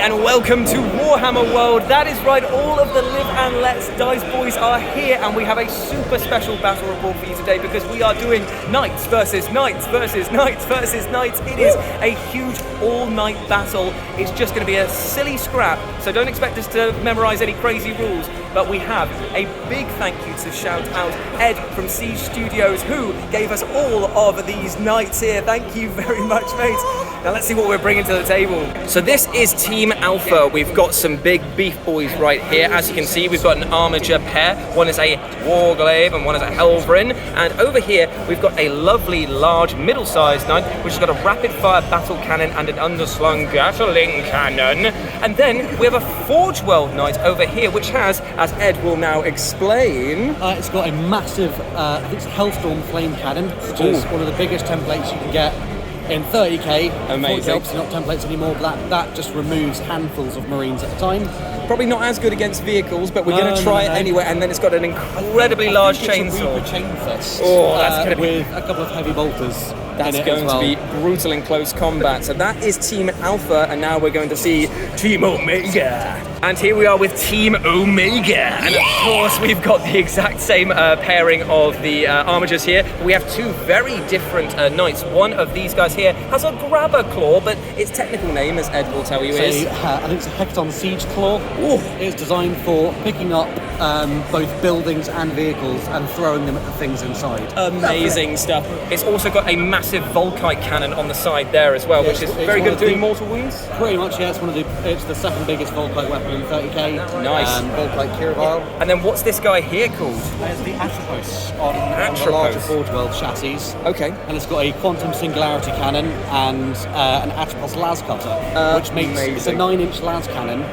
and welcome to Warhammer World. That is right, all of the Live and Let's Dice boys are here, and we have a super special battle report for you today because we are doing Knights versus Knights versus Knights versus Knights. It is a huge all-night battle. It's just going to be a silly scrap, so don't expect us to memorize any crazy rules, but we have a big thank you to shout out Ed from Siege Studios, who gave us all of these knights here. Thank you very much, mate. Now let's see what we're bringing to the table. So this is Team Alpha. We've got some big beef boys right here. As you can see, we've got an armature pair. One is a Warglaive and one is a Helvrin. And over here, we've got a lovely, large, middle-sized knight, which has got a rapid-fire battle cannon and an underslung Gatling cannon. And then we have a Forge World knight over here, which has, as Ed will now explain... it's got a massive, I think it's a Hellstorm flame cannon, which is one of the biggest templates you can get in 30k. Amazing. Obviously not templates anymore, but that just removes handfuls of Marines at a time. Probably not as good against vehicles, but we're going to try it anyway. And then it's got an incredibly large chainsaw. It's a chain fist. Oh, that's going to be... with a couple of heavy bolters. That's going to be brutal in close combat. So that is Team Alpha, and now we're going to see Team Omega. And here we are with Team Omega. And of course, we've got the exact same pairing of the armatures here. We have two very different knights. One of these guys here has a grabber claw, but its technical name, as Ed will tell you, is... I think it's a Hekaton Siege Claw. Ooh. It's designed for picking up both buildings and vehicles and throwing them at the things inside. Amazing stuff. It's also got a massive Volkite cannon on the side there as well, which is very good at doing mortal wounds. Pretty much, yeah. It's the second biggest Volkite weapon in 30k. Nice. Volkite Kiravile. And then what's this guy here called? It's the Atropos on the larger Forge World chassis. Okay. And it's got a Quantum Singularity cannon and an Atropos las cutter, which makes it's a 9-inch las cannon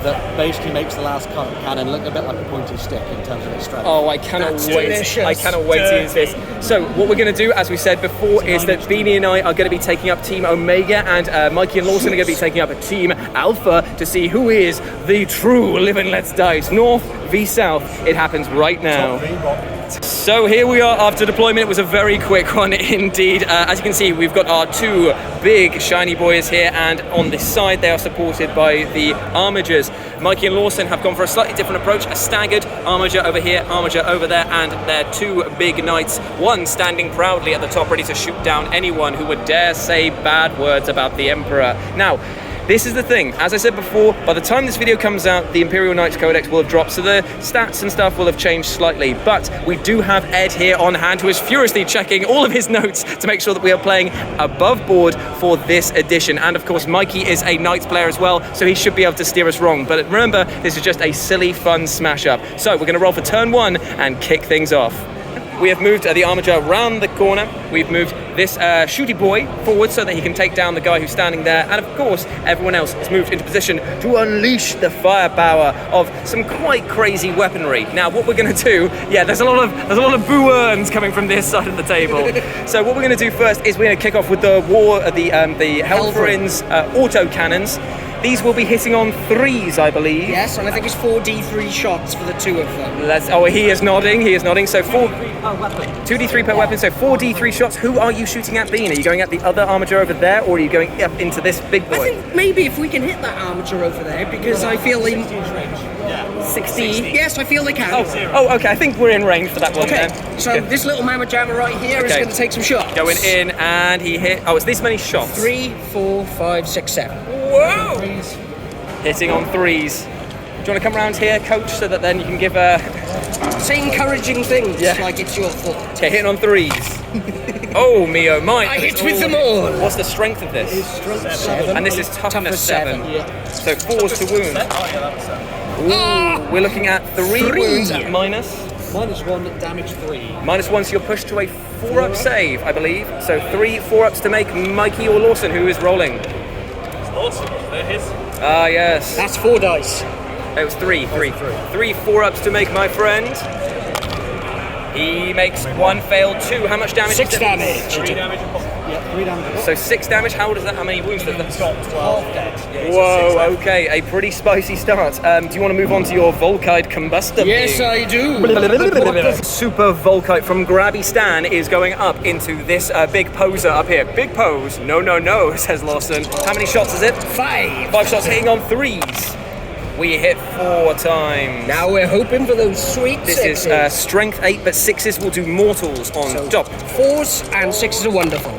that basically makes the las cannon look a bit like a pointy stick in terms of its strength. Oh, I cannot wait. Delicious. I cannot wait to use this. So what we're going to do, as we said before, is that Beanie and I are going to be taking up Team Omega, and Mikey and Lawson are going to be taking up Team Alpha to see who is the true Live and Let's Dice. North v South. It happens right now. So here we are after deployment. It was a very quick one indeed. As you can see, we've got our two big shiny boys here, and on this side they are supported by the armatures. Mikey and Lawson have gone for a slightly different approach, a staggered armature over here, armature over there, and they're two big knights, one standing proudly at the top ready to shoot down anyone who would dare say bad words about the Emperor. Now, this is the thing, as I said before, by the time this video comes out, the Imperial Knights Codex will have dropped, so the stats and stuff will have changed slightly, but we do have Ed here on hand, who is furiously checking all of his notes to make sure that we are playing above board for this edition. And of course, Mikey is a Knights player as well, so he should be able to steer us wrong. But remember, this is just a silly, fun smash-up. So we're going to roll for turn one and kick things off. We have moved the armature around the corner. We've moved this shooty boy forward so that he can take down the guy who's standing there. And of course, everyone else has moved into position to unleash the firepower of some quite crazy weaponry. Now, what we're going to do, there's a lot of boo-earns coming from this side of the table. So what we're going to do first is we're going to kick off with the Helverin's auto cannons. These will be hitting on 3s, I believe. Yes, and I think it's 4d3 shots for the two of them. He is nodding. So 2d3 per weapon, so 4d3 shots. Who are you shooting at, Bean? Are you going at the other armature over there, or are you going up into this big boy? I think maybe if we can hit that armature over there, because I feel 60? Yes, I feel they can. Oh, okay, I think we're in range for that one then. So this little mamma jamma right here is going to take some shots. Going in, and he hit... Oh, it's this many shots. 3, 4, 5, 6, 7. Whoa! Hitting on 3s. Do you want to come around here, coach, so that then you can give say encouraging things like it's your fault. Okay, hitting on 3s. Oh, me oh my. I hit with them all. What's the strength of this? It's strength 7. And this is toughness 7. Yeah. So 4s to wound. Ooh, we're looking at 3 wounds at minus. -1, damage 3. -1, so you're pushed to a 4-up save, I believe. So 3 4-ups to make Mikey or Lawson, who is rolling. Awesome, they're his. Ah, yes. That's 4 dice. It was 3 4-ups to make my friend. He makes 1 fail, 2. How much damage? 6 damage. 3 damage. Yeah, 3 damage. So 6 damage. How many wounds does that? Got 12 dead. Yeah, Whoa, okay, a pretty spicy start. Do you want to move on to your Volkite Combustor? Yes, I do. Super Volkite from Grabby Stan is going up into this big poser up here. Big pose. No, no, no, says Lawson. How many shots is it? 5. 5 shots hitting on 3s. We hit 4 times. Now we're hoping for those sweet This sixes. is strength 8, but 6s will do mortals on top. 4s and 6s are wonderful.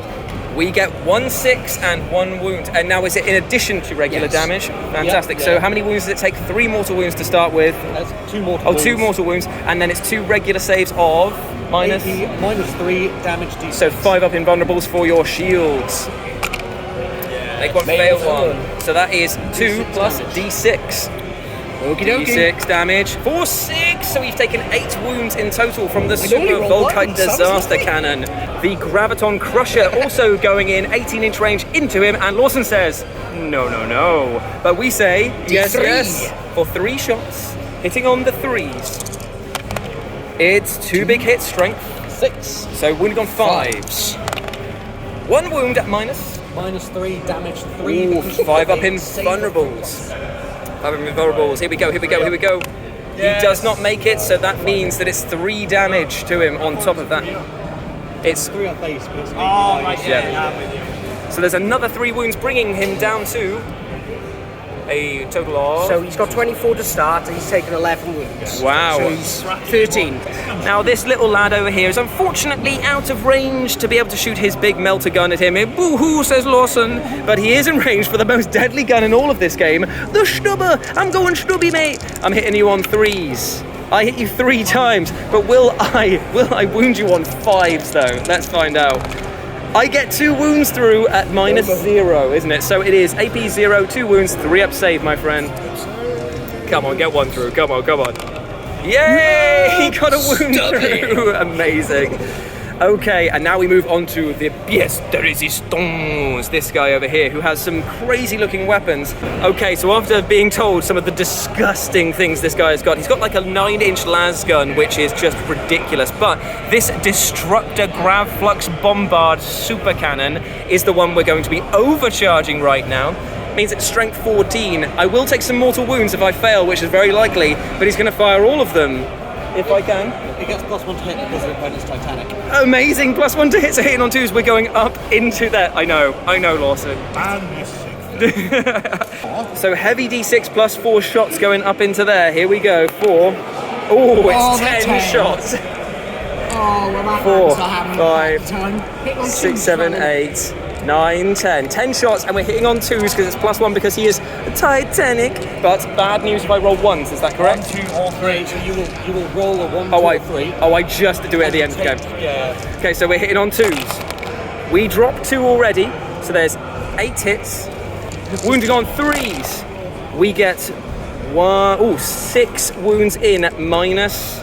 We get 1 6 and 1 wound. And now is it in addition to regular Yes. damage? Fantastic. Yeah. So how many wounds does it take? 3 mortal wounds to start with. That's 2 mortal Oh, wounds. 2 mortal wounds. And then it's 2 regular saves of minus. minus 3 damage d6. So 5 up invulnerables for your shields. Make one, fail one. So that is 2 plus d6. Okie dokie. D6 damage for 6. So we've taken 8 wounds in total from the only Super rolled Volkite one, so Disaster that's nothing. Cannon. The Graviton Crusher also going in 18-inch range into him. And Lawson says, no, no, no. But we say, yes, D3. yes, for 3 shots. Hitting on the 3s. It's 2 big hits, strength 6. So wounding on 5s. 1 wound at minus. Minus 3 damage 3. Ooh, because 5 up in it's save vulnerables. 5 up in vulnerables. Here we go, here we go, here we go. He does not make it, so that means that it's 3 damage to him on top of that. It's 3 on base, but it's 8 Oh, minus right, yeah, I'm with you. so there's another 3 wounds, bringing him down to a total of. So he's got 24 to start, and he's taken 11 wounds. Wow. So he's 13. Now this little lad over here is unfortunately out of range to be able to shoot his big melter gun at him. Boo-hoo, says Lawson. But he is in range for the most deadly gun in all of this game. The Stubber! I'm going Stubby, mate! I'm hitting you on 3s. I hit you 3 times, but will I wound you on 5s though? Let's find out. I get 2 wounds through at minus 0, isn't it? So it is AP 0, 2 wounds, 3 up save, my friend. Come on, get 1 through. Come on, come on. Yay! He got a wound through. Amazing. Okay, and now we move on to the pièce de résistance. This guy over here who has some crazy looking weapons. Okay, so after being told some of the disgusting things this guy has got, he's got like a 9-inch las gun, which is just ridiculous. But this Destructor Gravflux Bombard Super Cannon is the one we're going to be overcharging right now. Means it's strength 14. I will take some mortal wounds if I fail, which is very likely, but he's going to fire all of them if I can. It gets +1 to hit because of when it's Titanic. Amazing, +1 to hit, so hitting on 2s. We're going up into that. I know, Lawson. So heavy D6 plus 4 shots going up into there. Here we go. 4. Oh, it's 10 shots. Oh, well, that 4, one's not having 5, time. Hit on 6, two, 7, Charlie. 8, 9, 10. 10 shots, and we're hitting on 2s because it's +1 because he is Titanic. But bad news if I roll 1s, is that correct? 1, 2, or 3. So you will roll a 1, 2, Oh, or 3. I just do it at the end of the game. Yeah. Okay, so we're hitting on 2s. We dropped 2 already, so there's 8 hits. Wounding on 3s. We get 6 wounds in at minus.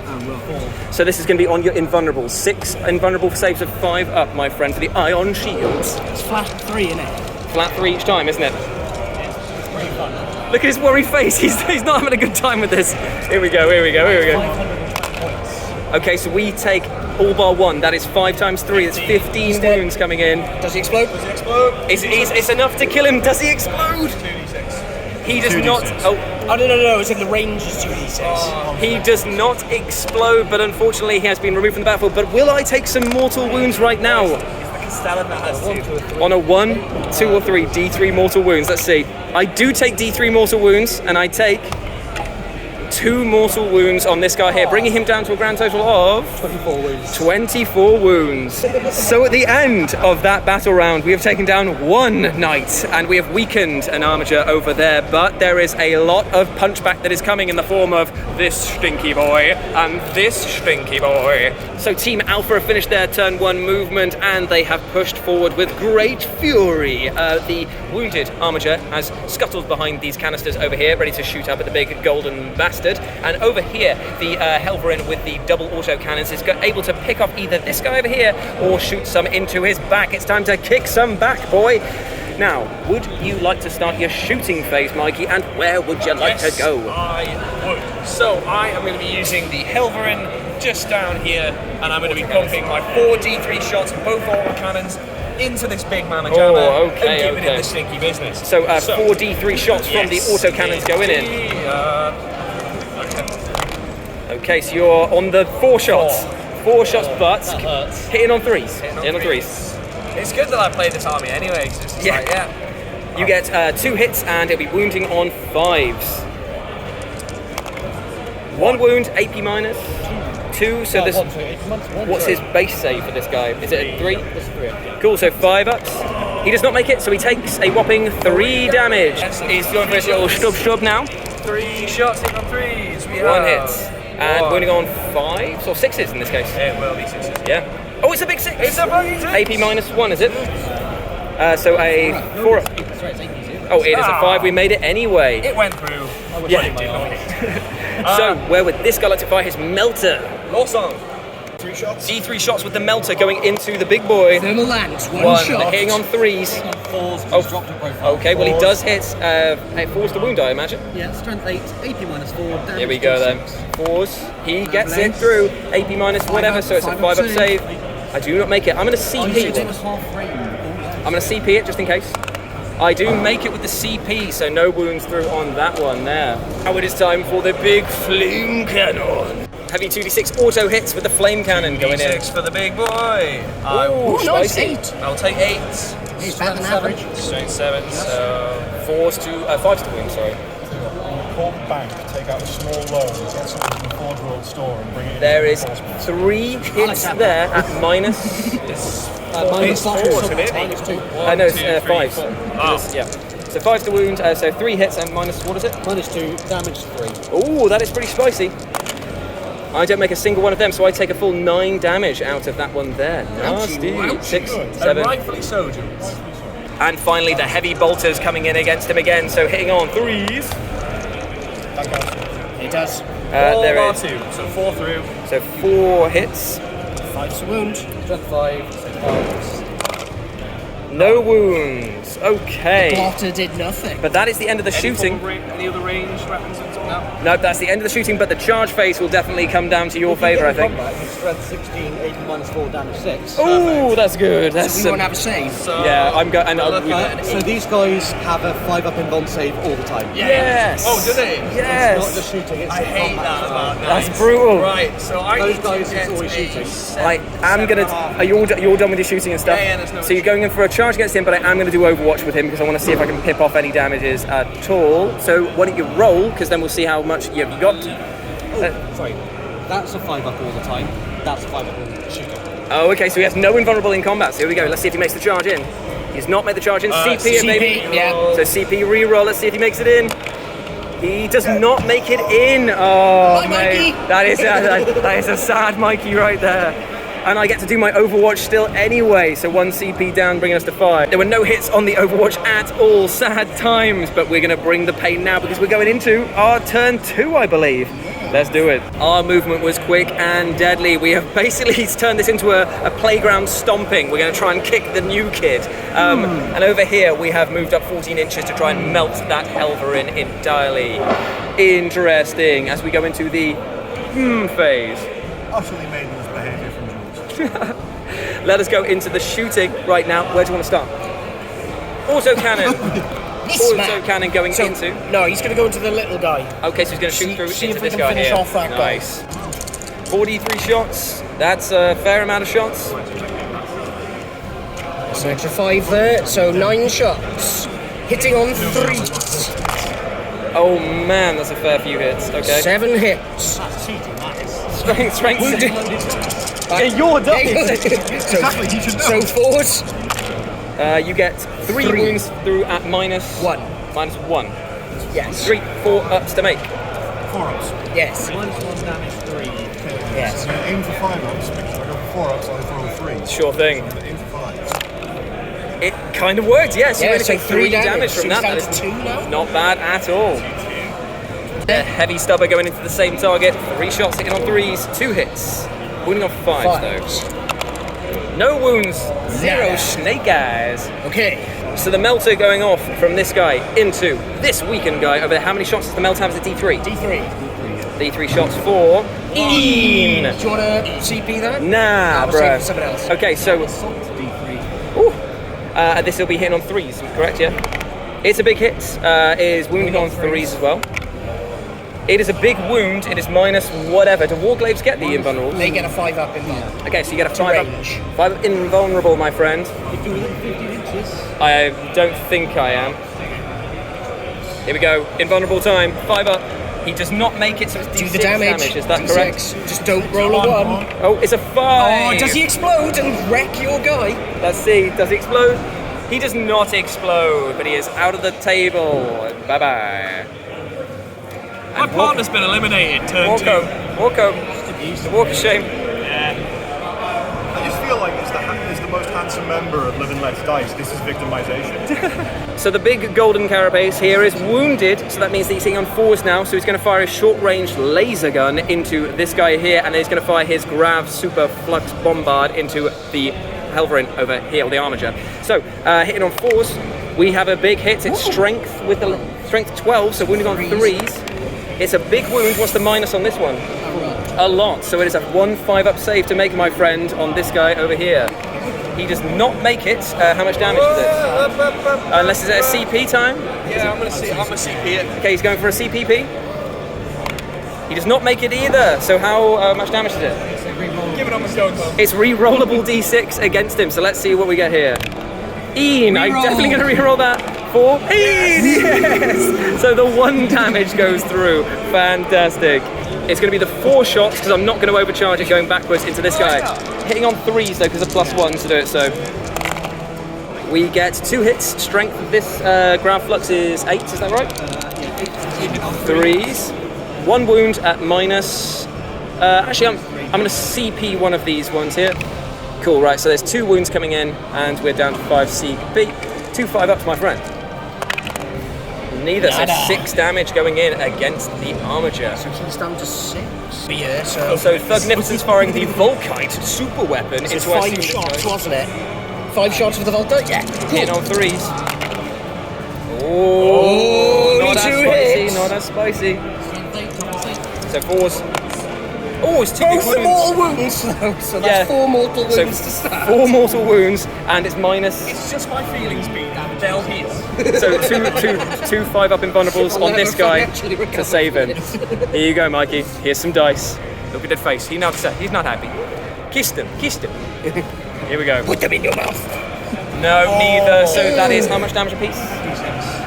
So this is going to be on your invulnerables. 6 invulnerable saves of 5 up, my friend, for the ion shields. It's flat 3, isn't it? Flat 3 each time, isn't it? Look at his worried face. He's not having a good time with this. Here we go. Okay, so we take all bar 1. That is 5 times 3. That's 15 wounds coming in. Does he explode? It's enough to kill him. Does he explode? He does not. Oh, Oh, no, it's in the range is 2d6. he does not explode, but unfortunately he has been removed from the battlefield. But will I take some mortal wounds right now? On a 1, 2, or 3, D3 mortal wounds. Let's see. I do take D3 mortal wounds, and I take 2 mortal wounds on this guy here, bringing him down to a grand total of 24 wounds. 24 wounds. So at the end of that battle round, we have taken down 1 knight, and we have weakened an armature over there, but there is a lot of punchback that is coming in the form of this stinky boy and this stinky boy. So Team Alpha have finished their turn 1 movement, and they have pushed forward with great fury. The wounded armature has scuttled behind these canisters over here, ready to shoot up at the big golden bastard. And over here, the Helverin with the double auto cannons is able to pick off either this guy over here or shoot some into his back. It's time to kick some back, boy. Now, would you like to start your shooting phase, Mikey? And where would you like to go? I would. So I am going to be using the Helverin just down here, and I'm going to be pumping my 4 D3 shots, both autocannons, into this big man of jammer okay, and giving okay. it the stinky business. So 4d3 shots from the autocannons going in. Okay, so you're on the 4 shots. 4 shots, but hitting on 3s. Hitting on 3s. It's good that I played this army anyway. 'Cause it's just Yeah. like, yeah. You get 2 hits and it'll be wounding on 5s. 1 wound, AP minus. 2, so this. What's his base save for this guy? Is it a 3? It's 3. Cool, so 5 ups. He does not make it, so he takes a whopping 3 damage. He's going for his little shrub now. 3 shots hitting on 3s. We 1 have hit. And wounding on 5s or 6s in this case. It will be 6s. Yeah. Oh, it's a big 6. It's a fucking 6. AP minus 1, is it? So a 4 up. Oh, it is a 5. We made it anyway. It went through. Yeah. So, where would this guy like to fire his melter? Awesome. D3 shots with the melter going into the big boy. Thermal lands, 1 1 shot. hitting on 3s. On 4s, Oh, he's dropped a profile. Okay, well he does hit. It falls to wound, I imagine. Yeah, strength 8, AP minus 4, damage. Here we go then. 4s. He gets it through. AP minus whatever, so it's a 5 up save. I do not make it. I'm going to CP it. I'm going to CP it just in case. I do make it with the CP, so no wounds through on that one there. Now it is time for the big flame cannon. Heavy 2d6 auto hits with the flame cannon going in. 6 for the big boy. Ooh, Nice, spicy. 8. I'll take 8s. He's better than average. Strength 7, so 5s to wound, sorry. Call the bank, take out a small loan, get something from the Forge World store and bring it in. There is 3 hits there at minus. Minus 4, isn't it? minus 2. No, it's 5s. Oh. Yeah. So 5 to wound, so 3 hits and minus, what is it? Minus 2, damage 3. Oh, that is pretty spicy. I don't make a single one of them, so I take a full 9 damage out of that one there. Nasty. 6, And 7. rightfully so, Jules. And finally, the heavy bolters coming in against him again, so hitting on 3s. It does. There Bar is. 2, so 4 through. So 4 hits. 5's a wound. Strength 5, 5. No wounds. Okay. Blotter did nothing. But that is the end of the shooting. Any other range weapons and stuff? No. No, that's the end of the shooting, but the charge phase will definitely come down to your favour, I think. Strength 16, AP minus 4, damage 6. Oh, that's good. That's We won't have a save. So, yeah, I'm going. And So these guys have a 5 up in bond save all the time. yes. Oh, do they? Yes. It's not just shooting, it's I hate that about That's knights. brutal. Right, so I Those need guys to get is always a shooting. I am gonna. Are you all you're done with your shooting and stuff? Yeah, there's no So you're going in for a charge against him, but I am going to do Overwatch with him because I want to see if I can pip off any damages at all. So why don't you roll? Because then we'll see how much you've got. Sorry, that's a 5 up all the time. That's a 5 up shooting. Oh, okay. So he has no invulnerable in combat. So here we go. Let's see if he makes the charge in. He's not made the charge in. CP it, maybe. yeah. So CP reroll. Let's see if he makes it in. He does not make it in. Oh, Bye, mate. Mikey. That is a sad Mikey right there. And I get to do my Overwatch still anyway, so 1 CP down, bringing us to 5. There were no hits on the Overwatch at all, sad times, but we're gonna bring the pain now because we're going into our turn 2, I believe. Let's do it. Our movement was quick and deadly. We have basically turned this into a playground stomping. We're gonna try and kick the new kid. And over here, we have moved up 14 inches to try and melt that Helverin entirely. Interesting, as we go into the phase. Utterly maidenless behaviour from Jules. Let us go into the shooting right now. Where do you want to start? Autocannon. This man. Autocannon going So, into. no, he's going to go into the little guy. Okay, so he's going to shoot through see into if we this can guy finish here. off that guy. Nice. 43 shots. That's a fair amount of shots. That's an extra 5 there, so 9 shots. Hitting on 3s. Oh man, that's a fair few hits. Okay. 7 hits. Strength. You're so 4s. You get 3 wounds through at minus 1. Minus 1. Yes. 3, 4 ups to make. 4 ups. Yes. Minus 1, damage 3. Yes. So aim for 5 ups, because if I go for 4 ups, I throw 3. Sure thing. So aim for 5s. It kind of worked, yes. You Yeah, really so take 3 damage. from So that. he's That down is to 2 now? not bad at all. A heavy stubber going into the same target. 3 shots hitting on 3s, 2 hits. Wounding on 5s though. No wounds, 0 Yeah. snake eyes. Okay. So the melter going off from this guy into this weakened guy over there. How many shots does the melter have as a D3? D3. D3 shots for Ian. Do you want to CP that? Nah, I'll save it bruh. for someone else. Okay, so Assault D3. ooh, This will be hitting on 3s, correct? Yeah. It's a big hit. Is wounding on 3s as well. It is a big wound. It is minus whatever. Do Warglaives get the invulnerable? They get a 5 up invulnerable. Okay, so you get a To 5 range. up. 5 up invulnerable, my friend. If you're within 15 inches. I don't think I am. Here we go. Invulnerable time. 5 up. He does not make it, so it's Do D6 the damage. Is that D6. correct? Just don't roll a 1. Oh, it's a 5. Oh, does he explode and wreck your guy? Let's see. Does he explode? He does not explode, but he is out of the table. Bye-bye. My partner's been eliminated, turn 2. WarCom. The walk of shame. I just feel like as the most handsome member of Living Let's Dice, this is victimization. So the big golden carapace here is wounded, so that means that he's hitting on 4s now, so he's going to fire a short-range laser gun into this guy here, and then he's going to fire his Grav Super Flux Bombard into the Helverin over here, or the Armiger. So, hitting on 4s, we have a big hit. It's strength with the strength 12, so wounding on 3s. It's a big wound. What's the minus on this one? A lot. So it is a 1 5-up save to make, my friend, on this guy over here. He does not make it. How much damage is it? Unless it's at a CP time? Yeah, I'm gonna CP it. Okay, he's going for a CPP. He does not make it either. So how much damage is it? Give it on the stone, Tom. It's re-rollable D6 against him. So let's see what we get here. I'm definitely going to re-roll that for yes! So the 1 damage goes through. Fantastic. It's going to be the 4 shots because I'm not going to overcharge it going backwards into this guy. Hitting on 3s though because of +1 to do it. So we get 2 hits. Strength of this Grav Flux is 8. Is that right? 3s. 1 wound at minus. Actually, I'm going to CP one of these ones here. Cool, right, so there's 2 wounds coming in, and we're down to 5 CP. 2 5-ups, my friend. Neither, so 6 damage going in against the Armiger. So he's down to 6. Yeah, so Thugnificent's firing the Volkite super weapon into it's our 5 shots, wasn't it? 5 shots with the Volkite? Yeah. Hitting on 3s. Oh, not as 2 spicy, hits. not as spicy. So 4s. Oh, it's 2 big Both wounds. mortal wounds, though. So that's 4 mortal wounds to start. 4 mortal wounds, and it's minus. It's just my feelings being they'll heal. So two 5-up invulnerables on this guy to save him. Here you go, Mikey. Here's some dice. Look at that face. He's not happy. Kiss them. Here we go. Put them in your mouth. No, neither. So that is how much damage a piece?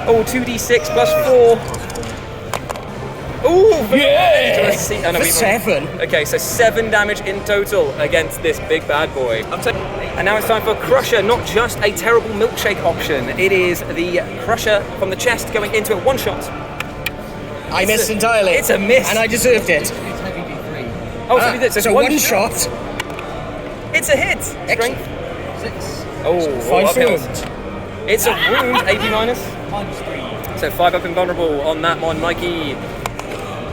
Oh, 2d6 plus 4. Ooh, Yeah! Oh, no, For 7. Okay, so 7 damage in total against this big bad boy. And now it's time for Crusher, not just a terrible milkshake option. It is the Crusher from the chest going into a 1-shot. I missed entirely. It's a miss. And I deserved it. Oh, so, we did, So 1 shot. It's a hit. Strength. 6. Oh, 5 uphill. wounds. It's a wound, AP minus. -3. So 5 up invulnerable on that one, Mikey.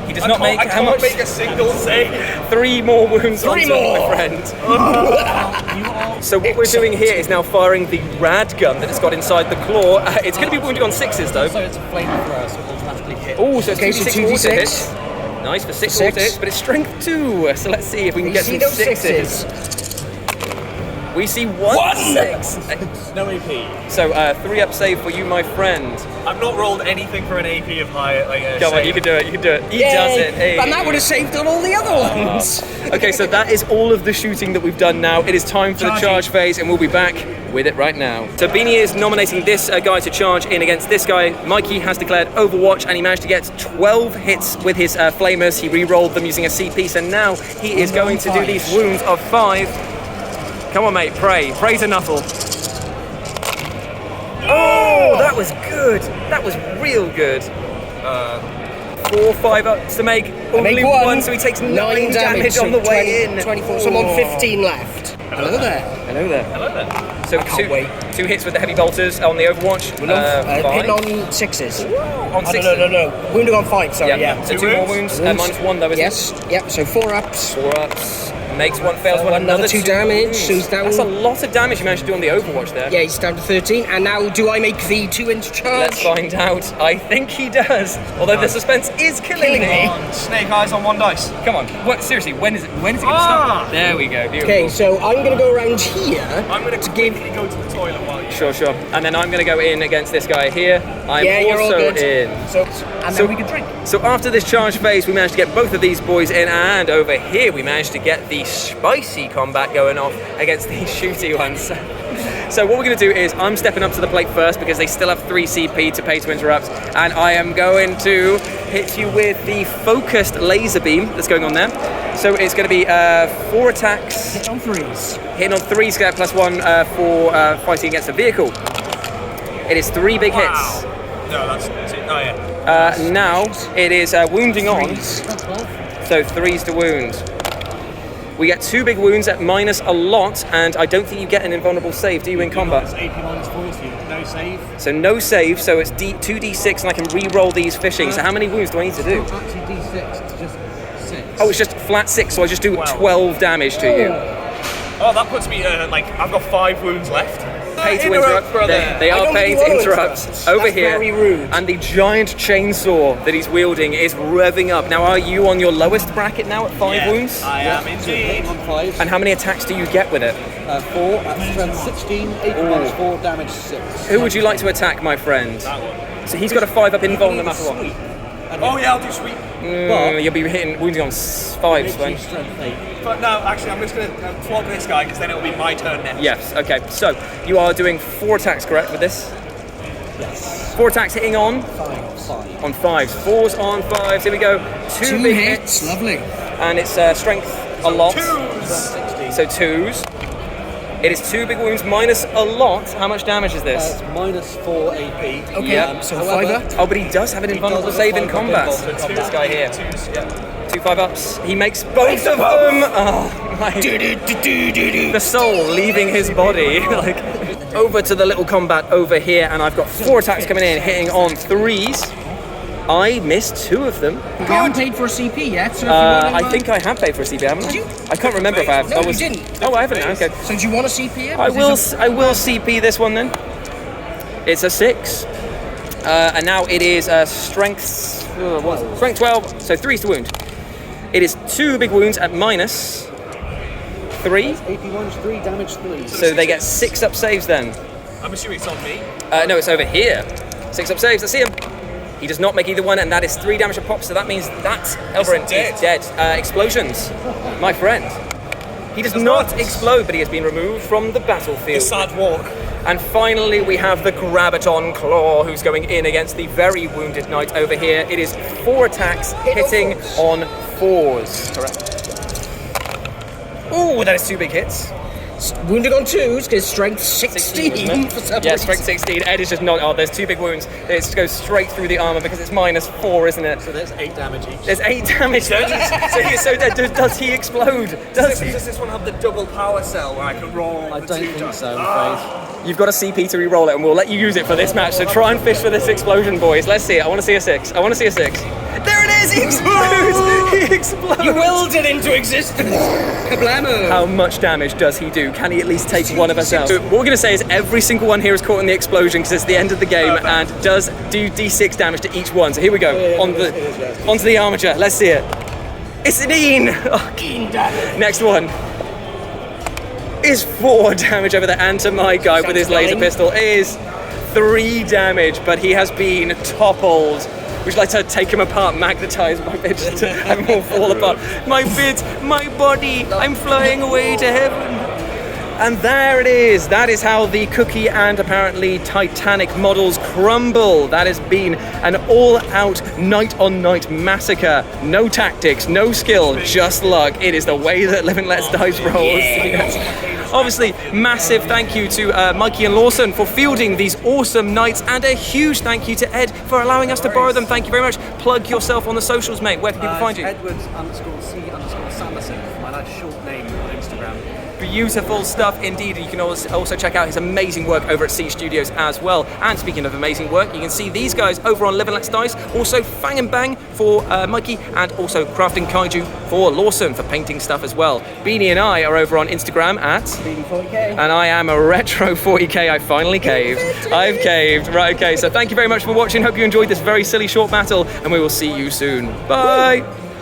He does not make I how can't much? make a single save. 3 more wounds 3 on top, more. my friend. So what we're doing here is now firing the rad gun that has got inside the claw. It's going to be wounding on 6s though. So it's a flamethrower, so it automatically hit. Oh, so it's Okay, so 2d6 auto 2d6. hits. Nice for 6 6. auto hits, but it's strength 2. So let's see if we can You get see some those 6s. We see 1 6. No AP. So 3-up save for you, my friend. I've not rolled anything for an AP of high. Come on, you can do it. He does it. Hey. And that would have saved on all the other ones. Okay, so that is all of the shooting that we've done now. It is time for the charge phase, and we'll be back with it right now. So Beanie is nominating this guy to charge in against this guy. Mikey has declared Overwatch, and he managed to get 12 hits with his flamers. He re-rolled them using a CP, so now he is going to do these wounds of 5. Come on, mate, pray. Pray to Nuffle. Oh, that was good. That was real good. 4 5-ups to make only 1, so he takes 9 damage on the way in. 24, so I'm on 15 left. Hello there. Hello there. Hello there. So can't wait. 2 hits with the heavy bolters on the Overwatch. Hitting 5. on 6s. On 6. No. Wounding on 5, sorry, yeah. So 2 more wounds, minus 1 though, isn't Yes, yep, so 4 ups. 4 ups. Makes 1, fails 1, Another 2 damage, wounds. so he's down. That's a lot of damage you managed to do on the Overwatch there. Yeah, he's down to 13. And now, do I make the 2-inch charge? Let's find out. I think he does. Although the suspense is killing me. Snake eyes on 1 dice. Come on. What? Seriously, when is it going to stop? There we go. Beautiful. Okay, so I'm going to go around here. I'm going to quickly go to the toilet while Sure. And then I'm going to go in against this guy here. I'm you're all also good. in. Then we can drink. So after this charge phase, we managed to get both of these boys in, and over here we managed to get the spicy combat going off against the shooty ones. So what we're going to do is I'm stepping up to the plate first because they still have 3 CP to pay to interrupt, and I am going to hit you with the focused laser beam that's going on there. So it's going to be 4 attacks. Hit on 3s. Hitting on 3 to get +1 for fighting against a vehicle. It is 3 big hits. No, that's it. Oh, yeah. Now it is wounding on. So 3s to wound. We get 2 big wounds at minus a lot, and I don't think you get an invulnerable save, do you, in combat? It's AP -4, so no save. So no save, so it's 2d6, and I can re-roll these fishing. So how many wounds do I need to do? Actually, D6, it's just 6. Oh, it's just flat 6, so I just do 12 damage to you. Oh, that puts me, I've got 5 wounds left. Pay to interrupt, brother. They I are don't paying think to you want to interrupt interrupt. over That's here. very rude. And the giant chainsaw that he's wielding is revving up. Now, are you on your lowest bracket now at 5 Yeah, wounds? I am indeed. On 5. And how many attacks do you get with it? 4 at strength 16, AP -4, damage 6. Who would you like to attack, my friend? That one. So he's got a 5 up invuln no matter what. Oh, yeah, I'll do sweep. You'll be hitting wounding on 5, Sven. Strength 8. But no, actually, I'm just going to flog this guy because then it'll be my turn next. Yes, okay. So you are doing 4 attacks, correct, with this? Yes. 4 attacks hitting on? 5. On 5s. 4s on 5s. Here we go. 2 big hits. Lovely. And it's strength a lot. 2s. So 2s. It is 2 big wounds minus a lot. How much damage is this? It's -4 AP. Okay, Yeah. so However, 5 Oh, but he does have an invulnerable does have save in 5 combat. invulnerable. This guy here. 2s, yeah. 2 5-ups. He makes both of them. Oh my! The soul leaving his body. Like over to the little combat over here, and I've got 4 attacks coming in, hitting on 3s. I missed 2 of them. We haven't paid for a CP yet, so if you want to, I think I have paid for a CP, haven't I? Did you? I can't remember if I have. No, I you was, didn't. Oh, I haven't. Okay. So do you want a CP yet? I will CP this one then. It's a 6. And now it is strength 12, so 3s to wound. It is 2 big wounds at minus 3, AP-3, damage 3. so they get 6 up saves then. I'm assuming it's on me. No, it's over here. 6 up saves, I see him. He does not make either one, and that is 3 damage a pop, so that means that Elverin is dead. Explosions, my friend. He does not explode, but he has been removed from the battlefield. The sad walk. And finally, we have the Graviton Claw, who's going in against the very wounded knight over here. It is 4 attacks, hitting on 4s. Correct. Ooh, that is 2 big hits. Wounded on 2s, because strength 16 wasn't it? for some Yeah, reason. strength 16. Ed is just not. Oh, there's 2 big wounds. It just goes straight through the armor because it's -4, isn't it? So there's 8 damage each. There's 8 damage. So he's so dead. Does he explode? Does he? Does this one have the double power cell where I can roll? I the don't 2 think dice? so, I'm afraid. You've got a CP to re-roll it, and we'll let you use it for this match. So try and fish for this explosion, boys. Let's see it. I want to see a 6. I want to see a 6. There it is! He explodes! He explodes! You willed it into existence! Kablamo! How much damage does he do? Can he at least take one of us out? So what we're going to say is every single one here is caught in the explosion because it's the end of the game and does do D6 damage to each one. So here we go. Onto the armature. Let's see it. It's an Een! Oh, next one is 4 damage over there, and to my guy with his laser pistol is 3 damage, but he has been toppled. Would you like to take him apart, magnetize my bit, just to have him all fall apart? My bit, my body, I'm flying away to heaven. And there it is. That is how the Cookie and apparently Titanic models crumble. That has been an all-out night-on-night massacre. No tactics, no skill, just luck. It is the way that Live and Let's Dice rolls. Yes. Obviously, massive thank you to Mikey and Lawson for fielding these awesome knights, and a huge thank you to Ed for allowing us to borrow them. Thank you very much. Plug yourself on the socials, mate. Where can people find you? Edwards_C_Sanderson, my nice short name on Instagram. Beautiful stuff indeed. You can also check out his amazing work over at C Studios as well. And speaking of amazing work, you can see these guys over on Live and Let's Dice. Also Fang and Bang for Mikey, and also Crafting Kaiju for Lawson for painting stuff as well. Beanie and I are over on Instagram at Beanie40k. and I am a Retro 40k. I finally caved. I've caved. Right, okay. So thank you very much for watching. Hope you enjoyed this very silly short battle, and we will see you soon. Bye.